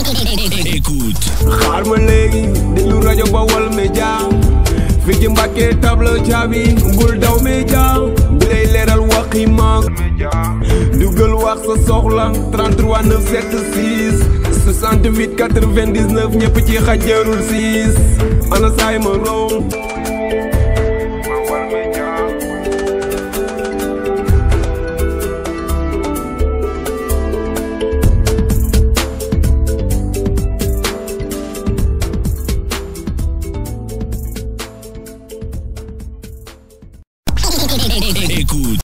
Écoute. xaar ma léegi déglu rajo Bawol Média fi ci Mbàkke tableau caabi bul daw média bi lay leeral waxi mag dugal wax sa soxla 33 976 68 99 ñëpp ci xajarul 6 ana saay ma room Écoute.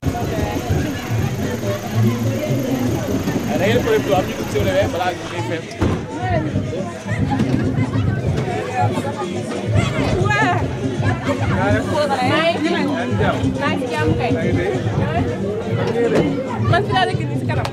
Man fi laa dëkk nii si kanam.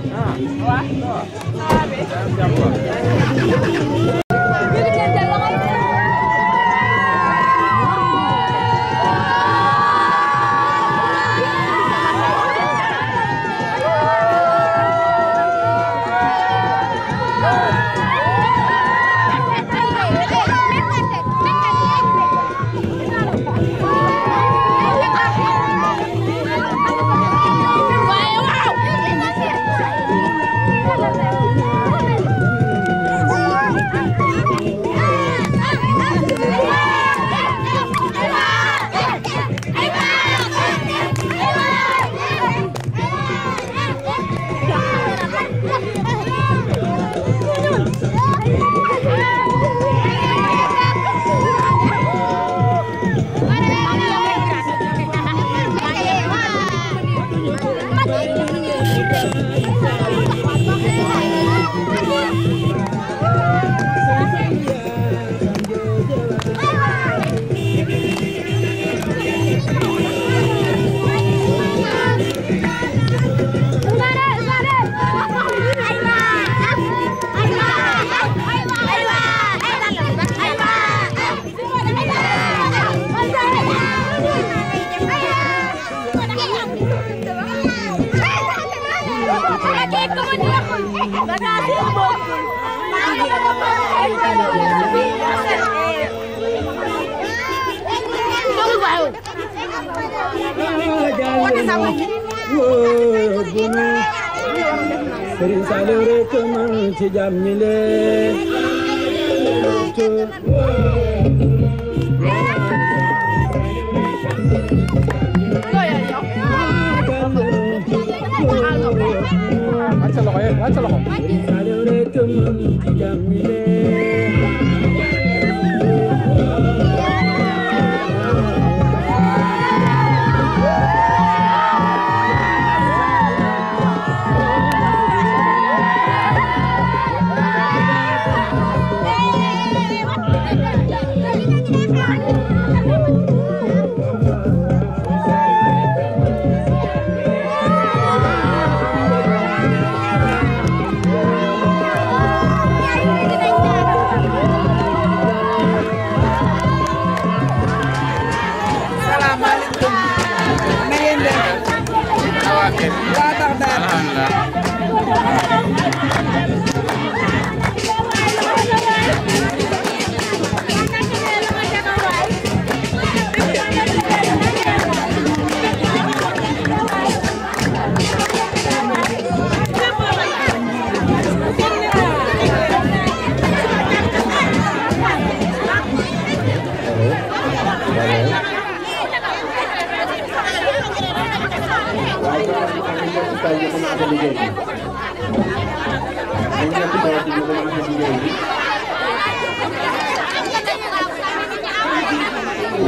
Serigne Saliou rek man ci jàmm ñi leen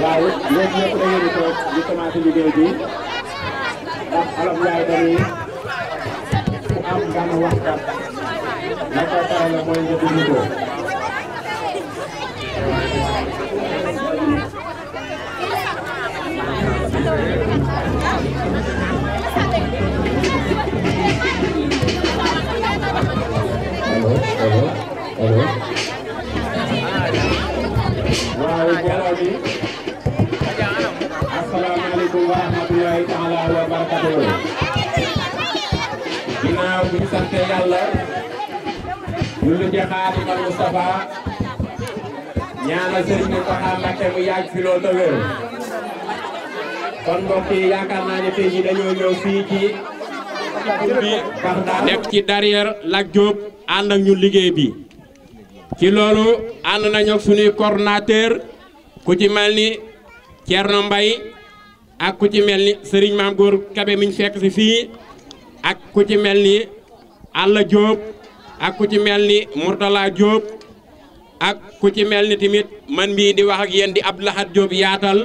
waaw léegi ñëpp dañu di toog di commencé liggéey bi ndax Olof Njaay dañuy ku am gan waxtaan la koy tarale mooy nga dund ko waaw mbooloo bi asalaamaaleykum wa rahmatulahi taala wa barakatuhu ginnaaw bi ñu sante yàlla ñu lu jeexal Xaadimal Mustafa ñaanal Serigne Mountakha Mbacké mu yàgg fi loolu te wér kon mbokk yi yaakaar naa ne tey jii dañoo ñëw fii ci bi nekk ci derrière Lat Diop ànd ak ñu liggéey bi ci loolu ànd nañu ak suñuy coordonnateur ku ci mel ni Thierno Mbaye ak ku ci mel ni Serigne Mame Gor Kébé mi ñu fekk si fii ak ku ci mel ni Alla Diop ak ku ci mel ni Mourtala Diop ak ku ci mel ni tamit man mii di wax ak yéen di Abdou Lahad Diop yaatal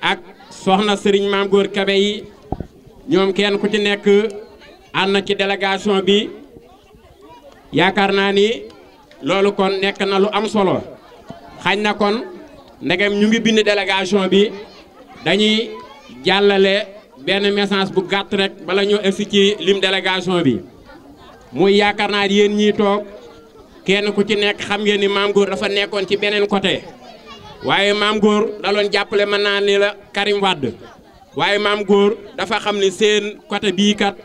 ak soxna Serigne Mame Gor Kébé yi ñoom kenn ku ci nekk ànd na ci délégation bi yaakaar naa ni loolu kon nekk na lu am solo xañ na kon ndegem ñu ngi bind délégation bi dañuy jàllale benn message bu gàtt rek bala ñoo egsi ci lim délégation bi muy yaakaar naa yéen ñii toog kenn ku ci nekk xam ngeen ni Mame Gor dafa nekkoon ci beneen côté waaye Mame Gor da doon jàppale mën naa ni la Karim Wade waaye Mame Gor dafa xam ni seen côté bii kat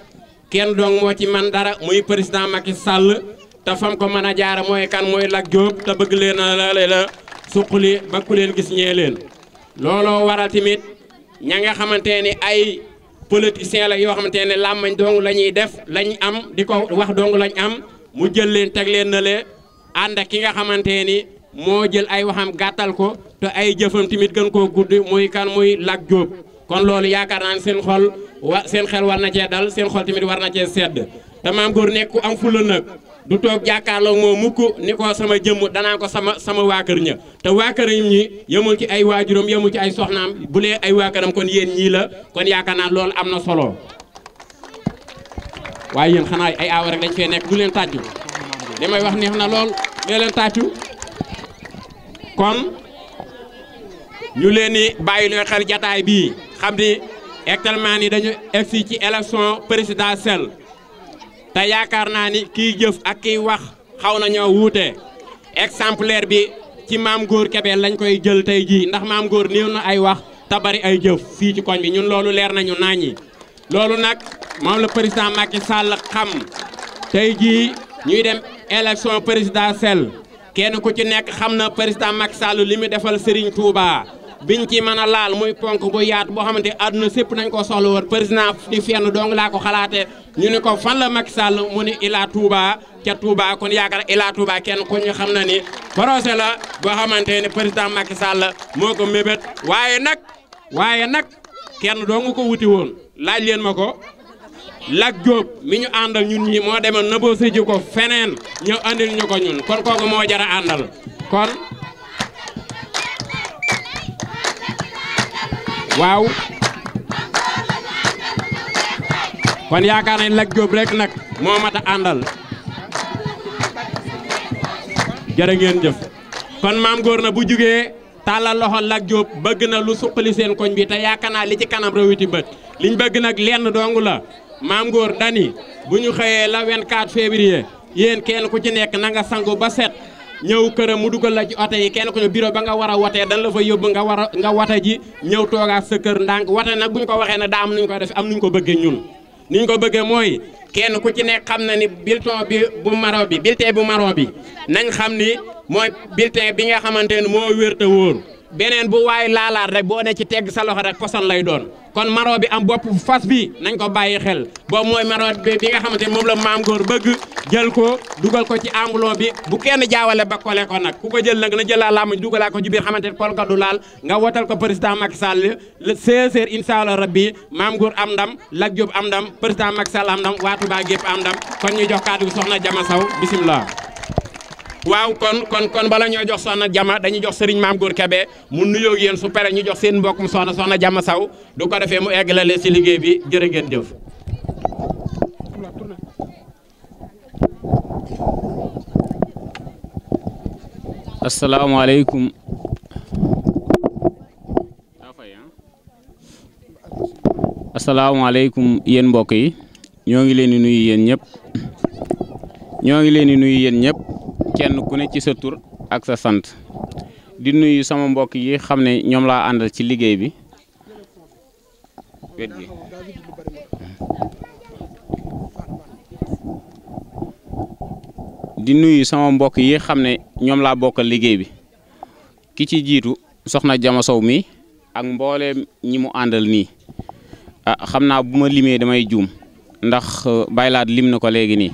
kenn dong moo ci man dara muy président Macky Sall te fam ko mën a jaara mooy kan mooy Lat Diop te bëgg leen a la suqali ba ku leen gis ñee leen looloo waral tamit ña nga xamante ni ay politiciens la yoo xamante ne làmmañ dong la ñuy def lañ am di ko wax dong lañ am mu jël leen teg leen na le ànd ak ki nga xamante ni moo jël ay waxam gàttal ko te ay jëfam tamit gën koo gudd muy kan muy Lat Diop kon loolu yaakaar naa ne seen xel war na cee dal seen xol tamit war na cee sedd te Mame Gor nekk ku am fula nag du toog jàkkaarloo moo mukk ni ko sama jëmm danaa ko sama waa kër ña te waa këram ñi yemul ci ay waajuram yemul ci ay soxnaam bu lee ay waa këram kon yéen ñii la kon yaakaar naa loolu am na solo waaye yéen xanaa ay aawa rek dañ fee nekk du leen tàccu li may wax neex na lool lee leen tàccu kon ñu leen di bàyyi loo xel jataay bii xam ni actuellement ni dañu egsi ci élection présidentielle te yaakaar naa ni kiy jëf ak kiy wax xaw na ñoo wuute exemplaire bi ci Mame Gor Kébé lañ koy jël tey jii ndax Mame Gor néew na ay wax te bari ay jëf fii ci koñ bi ñun loolu leer nañu naññi loolu nag moom la président Macky Sall xam tey jii ñuy dem élection présidentielle kenn ku ci nekk xam na président Macky Sall li mu defal Serigne Touba biñ ci mën a laal muy ponk bu yaatu boo xamante àdduna sépp nañ ko soxla woon président di fenn dong laa ko xalaate ñu ne ko fan la Macky Sall mu ni Ila Touba ca Touba kon yaakaar Ila Touba kenn ku ñu xam na ni projet la boo xamante ne président Macky Sall moo ko mébét waaye nag kenn doo nga ko wuti woon laaj leen ma ko Lat Diop mi ñu àndal ñun ñi moo demoon négocier ji ko feneen ñëw andil ñu ko ñun kon kooku moo jara àndal kon waaw kon yaakaar nañ Lat Diop rek nag moo mat a àndal jërë ngeen jëf kon Mame Gor na bu jugee tàllal loxo Lat Diop bëgg na lu suqali seen koñ bi te yaakaar naa li ci kanam rawiti bët liñ bëgg nag lenn dong la Mame Gor dani bu ñu xëyee la 24 février yéen kenn ku ci nekk na nga sangu ba set ñëw këram mu dugal la ci oto yi kenn ku ne bureau ba nga war a wotee dañ la fa yóbbu nga wote ji ñëw toogaat sa kër ndànk wote nag bu ñu ko waxee ne daa am nuñ ko def am nuñ ko bëggee ñun niñ ko bëggee mooy kenn ku ci nekk xam na ni bulletin bu marron bi nañ xam ni mooy bulletin bi nga xamante ne moo wér te wóor beneen bu waaye laalaat rek boo ne ci tegg sa loxo rek poson lay doon kon marron bi am bopp fas bi nañ ko bàyyi xel boobu mooy marron bi nga xamante ne moom la Mame Gor bëgg jël ko dugal ko ci enveloppe bi bu kenn jaawale ba kole ko nag ku ko jël nag na jël laa làmb dugalaa ko ci biir xamante ne kol ko du laal nga wotal ko président Macky Sall le 16h incha allah rabbi Mame Gor am ndam Lat Diop am ndam président Macky Sall am ndam waa Touba gépp am ndam kon ñu jox kàddu gi soxna Jama Sow bisimilah. waaw kon bala ñoo jox soxna Jama dañuy jox Serigne Mame Gor Kébé mu nuyoo ak yéen su pare ñu jox seen mbokkum soxna Jama Sow du ko defee mu eggalale ci liggéey bi jërë ngeen jëf. asalaamaaleykum yéen mbokk yi ñoo ngi leen di nuyu yéen ñëpp kenn ku ne ci sa tur ak sa sant di nuyu sama mbokk yi xam ne ñoom laa àndal ci liggéey bi wet gi di nuyu sama mbokk yi xam ne ñoom laa bokkal liggéey bi ki ci jiitu soxna Jama Sow mi ak mbooleem ñi mu àndal nii xam naa bu ma limee damay juum ndax baylaat lim na ko léegi nii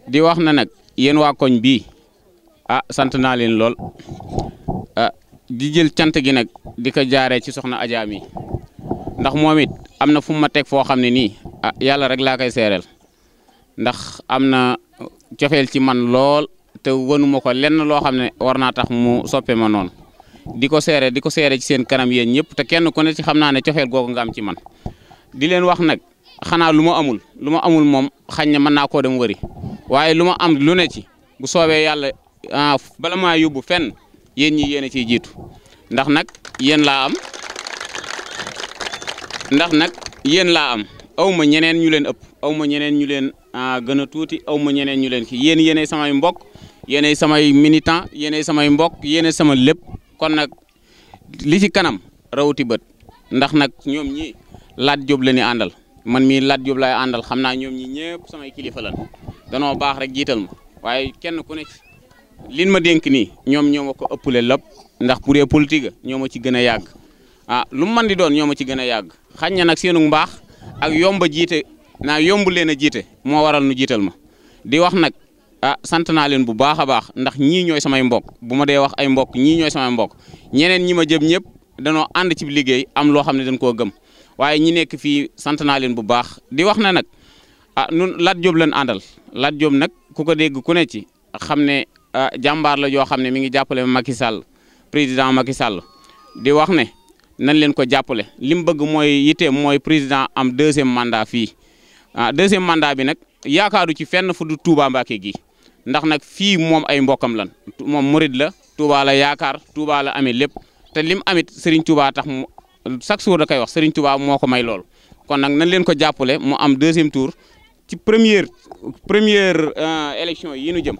di wax na nag yéen waa koñ bii sant naa leen lool di jël cant gi nag di ko jaaree ci soxna Adja mi ndax moom it am na fu ma teg foo xam ne nii yàlla rek laa koy seereel ndax am na cofeel ci man lool te wanuma ko lenn loo xam ne war naa tax mu soppe ma noonu di ko seere ci seen kanam yéen ñëpp te kenn ku ne ci xam naa ne cofeel googu nga am ci man di leen wax nag xanaa lu ma amul moom xañ na mën naa koo dem wëri waaye lu ma am lu ne ci bu soobee yàlla bala maa yóbbu fenn yéen ñi yéen a ciy jiitu ndax nag yéen laa am aw ma ñeneen ñu leen ëpp aw ma ñeneen ñu leen gën a tuuti aw ma ñeneen ñu leen kii yéenay samay mbokk yéenay samay militant yéenay samay mbokk yéenay sama lépp kon nag li ci kanam rawati bët ndax nag ñoom ñi Lat Diop la ñu àndal man mii Lat Diop laay àndal xam naa ñoom ñi ñëpp samay kilifa lan danoo baax rek jiital ma waaye kenn ku ne ci lin ma dénk nii ñoom ñoo ma ko ëppale lépp ndax bu dee politique ñoo ma ci gën a yàgg lu mu mën di doon ñoo ma ci gën a yàgg xañ na nag seenu mbaax ak yomba jiite yomb leen a jiite moo waral nu jiital ma di wax nag sant naa leen bu baax a baax ndax ñii ñooy samay mbokk bu ma dee wax ay mbokk ñii ñooy samay mbokk ñeneen ñi ma jëm ñëpp danoo ànd ci liggéey am loo xam ne dañ koo gëm waaye ñi nekk fii sant naa leen bu baax di wax na nag nun Lat Diop lañ àndal Lat Diop nag ku ko dégg ku ne ci xam ne jàmbaar la joo xam ne mi ngi jàppale Macky Sall président Macky Sall di wax ne nañ leen ko jàppale li mu bëgg mooy yitteem mooy président am deuxième mandat fii deuxième mandat bi nag yaakaaru ci fenn fu du Touba Mbacké gi ndax nag fii moom ay mbokkam lan moom murid la Touba la yaakaar Touba la amee lépp te lim amit Serigne Touba tax mu chaque jour da koy wax Serigne Touba moo ko may lool kon nag nañ leen ko jàppale mu am deuxième tour ci première élection yi nu jëm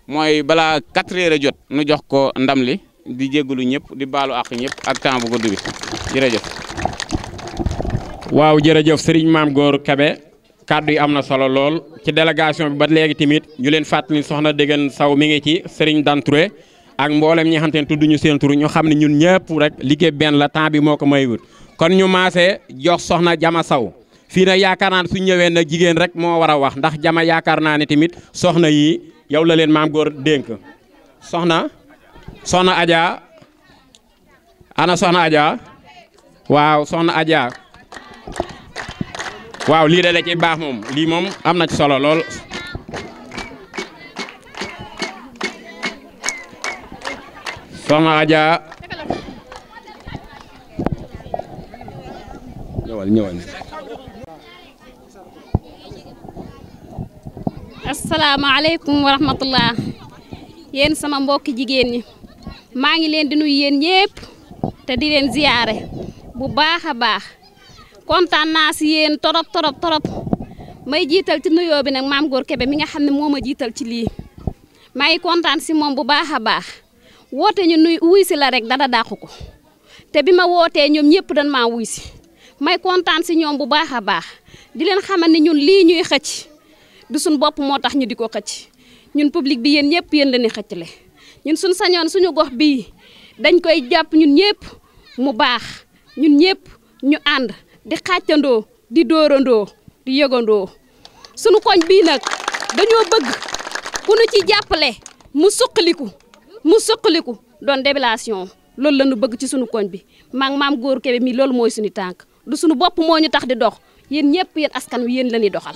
mooy balaa 4 heures a jot nu jox ko ndam li di jégalu ñëpp di baalu àq ñëpp ak temps bu gudd bi jërëjëf. waaw jërëjëf Serigne Mame Gor Kébé kàddu yi am na solo lool ci délégation bi ba léegi tamit ñu leen fàttali soxna Degen Saw mi ngi ci Serigne Dan Touré ak mboolem ñi xam te ne tudd ñu seen tur ñu xam ne ñun ñëpp rek liggéey benn la temps bi moo ko may wut kon ñu maasee jox soxna Jama Saw fii nag yaakaar naa ne su ñëwee nag jigéen rek moo war a wax ndax Jama yaakaar naa ne tamit soxna yi yow la leen Mame Gor dénk soxna Adja ana soxna Adja waaw soxna Adja waaw lii da ci baax moom lii moom am na ci solo lool soxna Adja ñëwal asalaamaaleykum wa rahmatullah yéen sama mbokki jigéen ñi maa ngi leen di nuyu yéen ñëpp te di leen ziyaare bu baax a baax kontaan naa si yéen torop may jiital ci nuyoo bi nag Mame Gor Kébé mi nga xam ne moo ma jiital ci lii may kontaan si moom bu baax a baax woote ñu nuy wuy si la rek dara dàqu ko te bi ma wootee ñoom ñëpp dañ maa wuy si may kontaan si ñoom bu baax a baax di leen xamal ni ñun lii ñuy xëcc du suñ bopp moo tax ñu di ko xëcc ñun public bi yéen ñëpp yéen la ñuy xëccale ñun suñ sañoon suñu gox bii dañ koy jàpp ñun ñëpp mu baax ñun ñëpp ñu ànd di xàccandoo di dóorandoo di yëgandoo suñu koñ bii nag dañoo bëgg ku ñu ci jàppale mu suqaliku doon délégation loolu la ñu bëgg ci suñu koñ bi Mame Gor Kébé mi loolu mooy suñu tànk du suñu bopp moo ñu tax di dox yéen ñëpp yéen askan wi yéen la ñuy doxal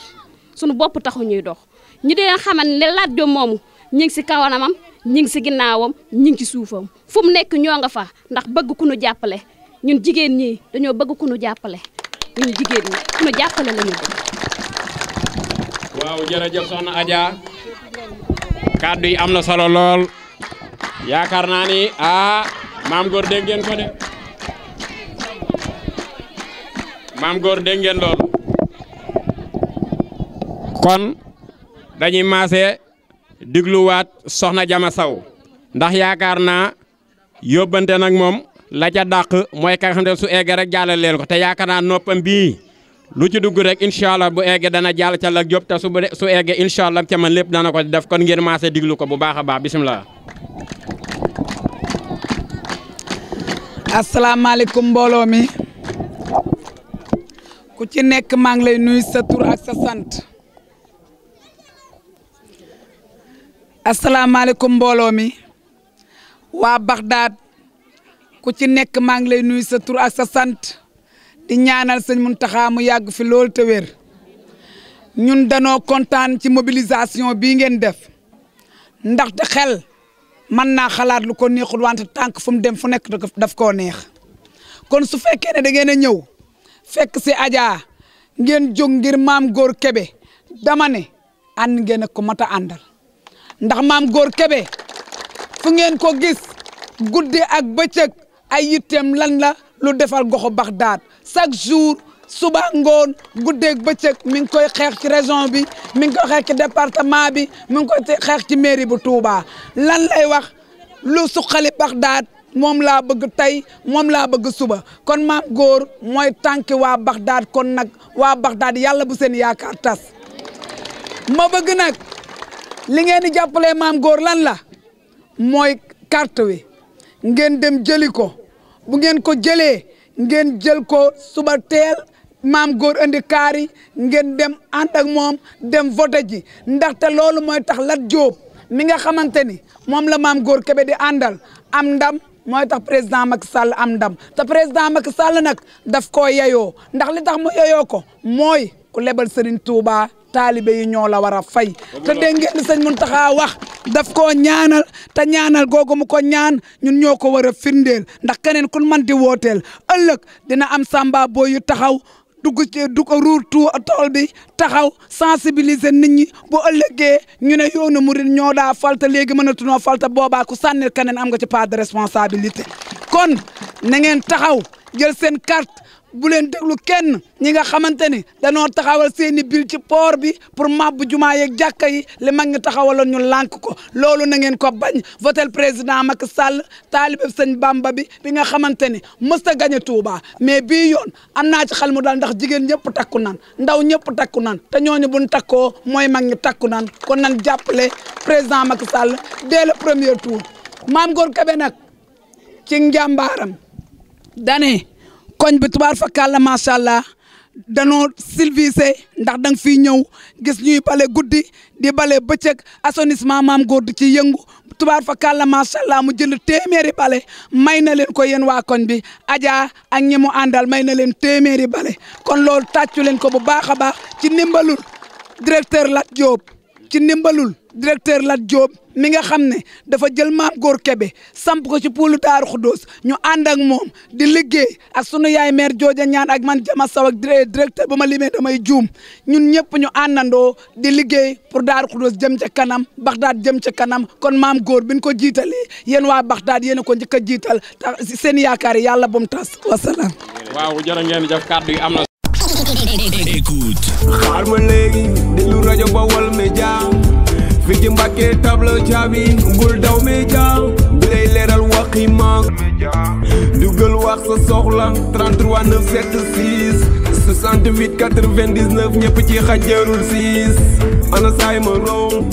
suñu bopp taxu ñuy dox ñu di leen xamal ne Lat Diop moomu ñi ngi si kawanamam ñi ngi si ginnaawam ñi ngi ci suufam fu mu nekk ñoo nga fa ndax bëgg ku ñu jàppale ñun jigéen ñi dañoo bëgg ku ñu jàppale ñun jigéen ñi ku ñu jàppale la ñu bëgg. waaw jërëjëf soxna Adja kàddu yi am na solo lool yaakaar naa ni Mame Gor dégg ngeen ko de Mame Gor dégg ngeen loolu kon dañuy maase digluwaat soxna Jama Saw ndax yaakaar naa yóbbante nag moom la ca dàq mooy ka nga xam ne su eggee rek jàllale leen ko te yaakaar naa noppam bii lu ci dugg rek incha allah bu eggee dana jàll ca Lat Diop te su eggee incha allah ca man lépp dana ko def kon ngeen maase diglu ko bu baax a baax bisimilah. asalaamaaleykum mbooloo mi ku ci nekk maa ngi lay nuyu sa tur ak sa sant asalaamaaleykum mbooloo mi waa Baxdaad ku ci nekk maa ngi lay nuyu sa tur ak sa sant di ñaanal sëñ Muntaxa mu yàgg fi loolu te wér ñun danoo kontaan ci mobilisation bii ngeen def ndaxte xel mën naa xalaat lu ko neexul wante tànk fu mu dem fu nekk daf koo neex kon su fekkee ne da ngeen a ñëw fekk si Adja ngeen jóg ngir Maam Góor Kébé dama ne ànd ngeen ak ko mat a àndal ndax Maam Góor Kébé fu ngeen ko gis guddi ak bëccëg ay yitteem lan la lu defal goxu Baxdaad chaque jour suba ngoon guddeeg bëccëg mi ngi koy xeex ci région bi mi ngi koy xeex ci département bi mi ngi koy xeex ci mairie bu Touba lan lay wax lu suqali Baxdaad moom laa bëgg tey moom laa bëgg suba kon Maam Góor mooy tànki waa Baxdaad kon nag waa Baxdaad yàlla bu seen yaakaar tas ma bëgg nag li ngeen di jàppalee Maam Góor lan la mooy carte wi ngeen dem jëli ko bu ngeen ko jëlee ngeen jël ko suba teel Maam Góor andi kaari ngeen dem ànd ak moom dem voté ji ndaxte loolu mooy tax Lat Diop mi nga xamante ni moom la Maam Góor Kébé di àndal am ndam mooy tax président Macky Sall am ndam te président Macky Sall nag daf koo yeyoo ndax li tax mu yeyoo ko mooy ku lebal Serigne Touba taalibe yi ñoo la war a fay te dégg ngeen ni sëñ Muntaxa wax daf koo ñaanal te ñaanal googu mu ko ñaan ñun ñoo ko war a firndeel ndax keneen kun man di wooteel ëllëg dina am samba booy yu taxaw dugg ci ruur tool bi taxaw sensibiliser nit ñi bu ëllëgee ñu ne yoonu murid ñoo daa falta léegi mënatunoo falta boobaa ku sànnil keneen am nga ci part de responsabilité kon na ngeen taxaw jël seen carte bu leen déglu kenn ñi nga xamante ni danoo taxawal seeni bil ci port bi pour mabbu jumaa yeeg jàkka yi li mag ñi taxawaloon ñu lànk ko loolu na ngeen ko bañ votel président Macky Sall taalibe sëñ Bamba bi nga xamante ni mës a gañe Touba mais bii yoon am naa ci xel mu daal ndax jigéen ñëpp takku nan ndaw ñëpp takku nan te ñooñu buñ takkoo mooy mag ñi takku nan kon nan jàppale président Macky Sall dès le premier tour Maam Góor Kébé nag ci njàmbaaram dane koñ bi tubaar fa kàlla macha allah danoo silvisé ndax danga fiy ñëw gis ñuy bale guddi di bale bëccëg assainissement Maam Góor di ci yëngu tubaar fa kàlla macha allah mu jënd téeméeri bale may na leen ko yéen waa koñ bi Adja ak ñi mu àndal may na leen téeméeri bale kon loolu tàccu leen ko bu baax a baax ci ndimbalul directeur Lat Diop ci ndimbalul directeur Lat Diop mi nga xam ne dafa jël Maam Góor Kébé samp ko ci puulu Daaru Xuddoos ñu ànd ak moom di liggéey ak sunu yaay maire jooja ñaan ak man Jama Saw ak directeur bu ma limee damay juum ñun ñëpp ñu àndandoo di liggéey pour Daaru Xuddoos jëm ca kanam Baxdaad jëm ca kanam kon Maam Góor bi ñu ko jiitalee yéen waa Baxdaad yéen a ko njëkk a jiital tax seen yaakaar yi yàlla bu mu tas wasalaam. waaw jërë ngeen jëf kàddu yi am na. écoute xaar ma léegi déglu rajo Bawol Média fi ci Mbàkke tableau caabi bul daw média bi lay leeral waxi mag dugal wax sa soxla 33 976 68 99 ñëpp ci xajarul 6 ana saay ma room